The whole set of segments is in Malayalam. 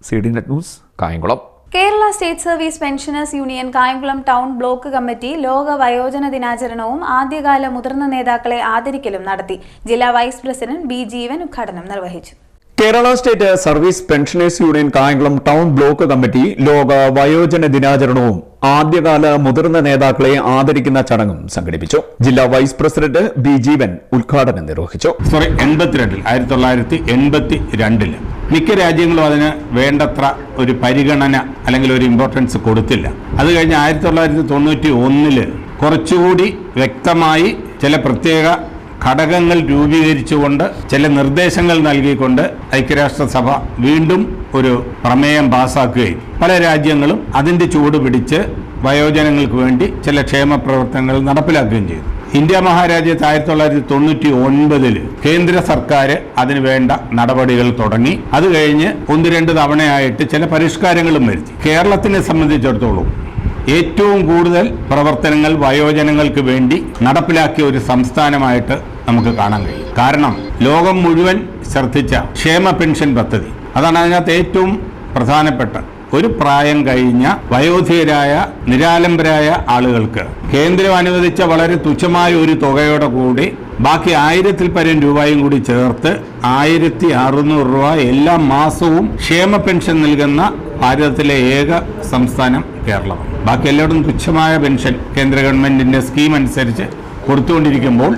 CDNet News, Kayamkulam. Kerala state service pensioners union Kayamkulam town block committee ലോക വയോജന ദിനാചരണവും ആദ്യകാല മുതിർന്ന നേതാക്കളെ ആദരിക്കലും നടത്തി. ജില്ലാ വൈസ് പ്രസിഡന്റ് ബി ജീവൻ ഉദ്ഘാടനം നിർവഹിച്ചു. Kerala state service pensioners union Kayamkulam town block committee ലോക വയോജന ദിനാചരണവും ആദ്യകാല മുതിർന്ന നേതാക്കളെ ആദരിക്കുന്ന ചടങ്ങും സംഘടിപ്പിച്ചു. ജില്ലാ വൈസ് പ്രസിഡന്റ് ബി ജീവൻ ഉദ്ഘാടനം നിർവഹിച്ചു. 1982 മിക്ക രാജ്യങ്ങളും അതിന് വേണ്ടത്ര ഒരു പരിഗണന അല്ലെങ്കിൽ ഒരു ഇമ്പോർട്ടൻസ് കൊടുത്തില്ല. അത് കഴിഞ്ഞ് 1991 കുറച്ചുകൂടി വ്യക്തമായി ചില പ്രത്യേക ഘടകങ്ങൾ രൂപീകരിച്ചുകൊണ്ട് ചില നിർദ്ദേശങ്ങൾ നൽകിക്കൊണ്ട് ഐക്യരാഷ്ട്രസഭ വീണ്ടും ഒരു പ്രമേയം പാസാക്കുകയും പല രാജ്യങ്ങളും അതിൻ്റെ ചൂട് പിടിച്ച് വയോജനങ്ങൾക്ക് വേണ്ടി ചില ക്ഷേമ പ്രവർത്തനങ്ങൾ നടപ്പിലാക്കുകയും ചെയ്തു. ഇന്ത്യ മഹാരാജ്യത്ത് 1999 കേന്ദ്ര സർക്കാർ അതിനു വേണ്ട നടപടികൾ തുടങ്ങി. അത് കഴിഞ്ഞ് 1-2 തവണയായിട്ട് ചില പരിഷ്കാരങ്ങളും വരുത്തി. കേരളത്തിനെ സംബന്ധിച്ചിടത്തോളം ഏറ്റവും കൂടുതൽ പ്രവർത്തനങ്ങൾ വയോജനങ്ങൾക്ക് വേണ്ടി നടപ്പിലാക്കിയ ഒരു സംസ്ഥാനമായിട്ട് നമുക്ക് കാണാൻ കഴിയും. കാരണം ലോകം മുഴുവൻ ശ്രദ്ധിച്ച ക്ഷേമ പെൻഷൻ പദ്ധതി അതാണ് അതിനകത്ത് ഏറ്റവും പ്രധാനപ്പെട്ട. ഒരു പ്രായം കഴിഞ്ഞ വയോധികരായ നിരാലംബരായ ആളുകൾക്ക് കേന്ദ്രം അനുവദിച്ച വളരെ തുച്ഛമായ ഒരു തുകയോടെ കൂടി ബാക്കി 1000-ൽ പരം രൂപയും കൂടി ചേർത്ത് 1600 രൂപ എല്ലാ മാസവും ക്ഷേമ പെൻഷൻ നൽകുന്ന ഭാരതത്തിലെ ഏക സംസ്ഥാനം കേരളമാണ്. ബാക്കി എല്ലായിടത്തും തുച്ഛമായ പെൻഷൻ കേന്ദ്ര ഗവൺമെന്റിന്റെ സ്കീം അനുസരിച്ച് കൊടുത്തുകൊണ്ടിരിക്കുമ്പോൾ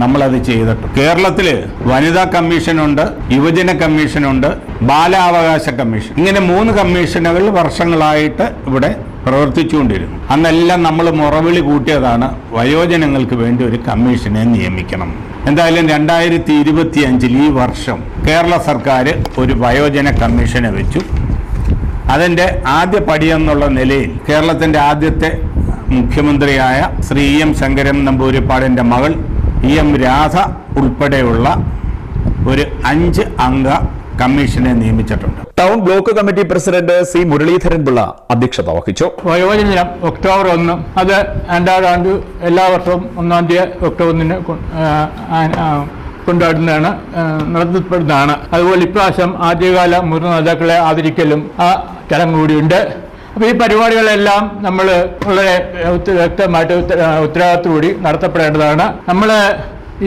നമ്മളത് ചെയ്തിട്ടു. കേരളത്തിൽ വനിതാ കമ്മീഷനുണ്ട്, യുവജന കമ്മീഷനുണ്ട്, ബാലാവകാശ കമ്മീഷൻ, ഇങ്ങനെ 3 കമ്മീഷനുകൾ വർഷങ്ങളായിട്ട് ഇവിടെ പ്രവർത്തിച്ചുകൊണ്ടിരുന്നു. അന്നെല്ലാം നമ്മൾ മുറവിളി കൂട്ടിയതാണ് വയോജനങ്ങൾക്ക് വേണ്ടി ഒരു കമ്മീഷനെ നിയമിക്കണം. എന്തായാലും 2025 ഈ വർഷം കേരള സർക്കാർ ഒരു വയോജന കമ്മീഷനെ വെച്ചു. അതിൻ്റെ ആദ്യ പടിയെന്നുള്ള നിലയിൽ കേരളത്തിൻ്റെ ആദ്യത്തെ മുഖ്യമന്ത്രിയായ ശ്രീ എം ശങ്കരൻ നമ്പൂതിരിപ്പാടിൻ്റെ മകൾ എം രാധ ഉൾപ്പെടെയുള്ള ഒരു 5 അംഗ കമ്മീഷനെ നിയമിച്ചിട്ടുണ്ട്. Town block committee president C Muraleedharan Pillai അധ്യക്ഷത വഹിച്ചു. വയോജന ദിനം ഒക്ടോബർ 1 അത് 2ാം ആണ്ട് എല്ലാ വർഷവും 1-ാം തീയതി ഒക്ടോബർ 1 കൊണ്ടാടുന്നതാണ്, നടത്തപ്പെടുന്നതാണ്. അതുപോലെ ഇപ്രാവശ്യം ആദ്യകാല മുതിർന്ന നേതാക്കളെ ആദരിക്കലും ആ ചടങ്ങ് കൂടിയുണ്ട്. അപ്പോൾ ഈ പരിപാടികളെല്ലാം നമ്മൾ വളരെ വ്യക്തമായിട്ട് ഉത്തരവാദിത്തത്തോടുകൂടി നടത്തപ്പെടേണ്ടതാണ്. നമ്മൾ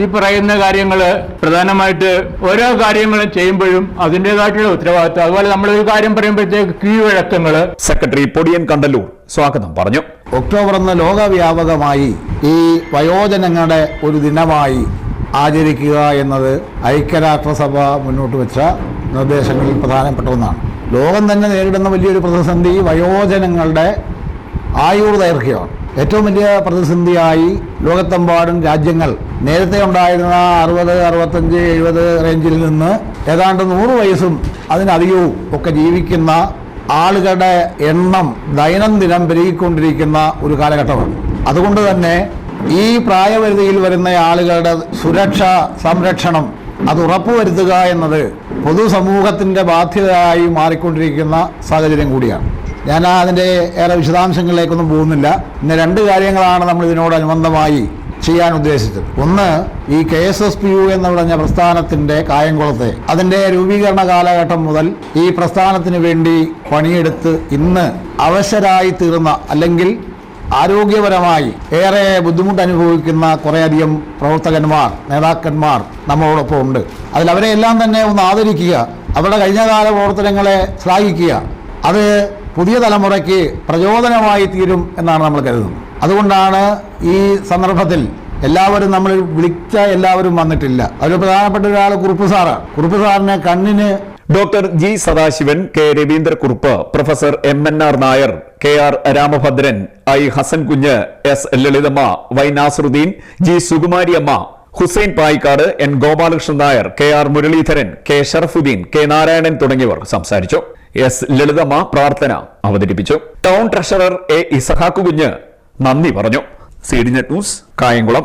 ഈ പറയുന്ന കാര്യങ്ങൾ പ്രധാനമായിട്ട് ഓരോ കാര്യങ്ങളും ചെയ്യുമ്പോഴും അതിൻ്റെതായിട്ടുള്ള ഉത്തരവാദിത്തം. അതുപോലെ നമ്മളൊരു കാര്യം പറയുമ്പോഴത്തേക്ക് കീഴ്വഴക്കങ്ങൾ സെക്രട്ടറി പൊടിയൻ കണ്ടല്ലൂർ സ്വാഗതം പറഞ്ഞു. ഒക്ടോബർ 1 ലോകവ്യാപകമായി ഈ വയോജനങ്ങളുടെ ഒരു ദിനമായി ആചരിക്കുക എന്നത് ഐക്യരാഷ്ട്രസഭ മുന്നോട്ട് വെച്ച നിർദ്ദേശങ്ങളിൽ പ്രധാനപ്പെട്ട ഒന്നാണ്. ലോകം തന്നെ നേരിടുന്ന വലിയൊരു പ്രതിസന്ധി വയോജനങ്ങളുടെ ആയുർദൈർഘ്യമാണ്. ഏറ്റവും വലിയ പ്രതിസന്ധിയായി ലോകത്തെമ്പാടും രാജ്യങ്ങൾ നേരത്തെ ഉണ്ടായിരുന്ന 60, 65, 70 റേഞ്ചിൽ നിന്ന് ഏതാണ്ട് 100 വയസ്സും അതിനധികവും ഒക്കെ ജീവിക്കുന്ന ആളുകളുടെ എണ്ണം ദൈനംദിനം പെരുകിക്കൊണ്ടിരിക്കുന്ന ഒരു കാലഘട്ടമാണ്. അതുകൊണ്ട് തന്നെ ഈ പ്രായപരിധിയിൽ വരുന്ന ആളുകളുടെ സുരക്ഷ, സംരക്ഷണം അത് ഉറപ്പുവരുത്തുക എന്നത് പൊതുസമൂഹത്തിൻ്റെ ബാധ്യതയായി മാറിക്കൊണ്ടിരിക്കുന്ന സാഹചര്യം കൂടിയാണ്. ഞാൻ അതിൻ്റെ ഏറെ വിശദാംശങ്ങളിലേക്കൊന്നും പോകുന്നില്ല. ഇന്ന് 2 കാര്യങ്ങളാണ് നമ്മൾ ഇതിനോടനുബന്ധമായി ചെയ്യാൻ ഉദ്ദേശിച്ചത്. ഒന്ന്, ഈ KSSPU എന്ന് പറഞ്ഞ പ്രസ്ഥാനത്തിൻ്റെ കായംകുളത്തെ അതിൻ്റെ രൂപീകരണ കാലഘട്ടം മുതൽ ഈ പ്രസ്ഥാനത്തിന് വേണ്ടി പണിയെടുത്ത് ഇന്ന് അവശരായി തീർന്ന അല്ലെങ്കിൽ ആരോഗ്യപരമായി ഏറെ ബുദ്ധിമുട്ട് അനുഭവിക്കുന്ന കുറേയധികം പ്രവർത്തകന്മാർ, നേതാക്കന്മാർ നമ്മളോടൊപ്പം ഉണ്ട്. അതിലവരെ എല്ലാം തന്നെ ഒന്ന് ആദരിക്കുക, അവരുടെ കഴിഞ്ഞകാല പ്രവർത്തനങ്ങളെ ശ്ലാഘിക്കുക. അത് പുതിയ തലമുറയ്ക്ക് പ്രചോദനമായി തീരും എന്നാണ് നമ്മൾ കരുതുന്നത്. അതുകൊണ്ടാണ് ഈ സന്ദർഭത്തിൽ എല്ലാവരും നമ്മൾ വിളിച്ച എല്ലാവരും വന്നിട്ടില്ല. അതിൽ പ്രധാനപ്പെട്ട ഒരാൾ കുറുപ്പ് സാറാണ്. കുറുപ്പ് സാറിനെ കണ്ണിന് doctor G Sadasivan, K Raveendrakurup, professor MNR Nair, KR Ramabhadran, I Hassan Kunju, S Lalithamma, Y Nasaruddin, G സുകുമാരിയമ്മ, Hussain Payikkad, N Gopalakrishnan Nair, KR Muraleedharan, K Sharafuddin, K Narayanan തുടങ്ങിയവർ സംസാരിച്ചു. S ലളിതമ്മ പ്രാർത്ഥന അവതരിപ്പിച്ചു. ടൗൺ ട്രഷറർ A ഇസഹാക്കു കുഞ്ഞ് നന്ദി പറഞ്ഞു. CDNet news, Kayamkulam.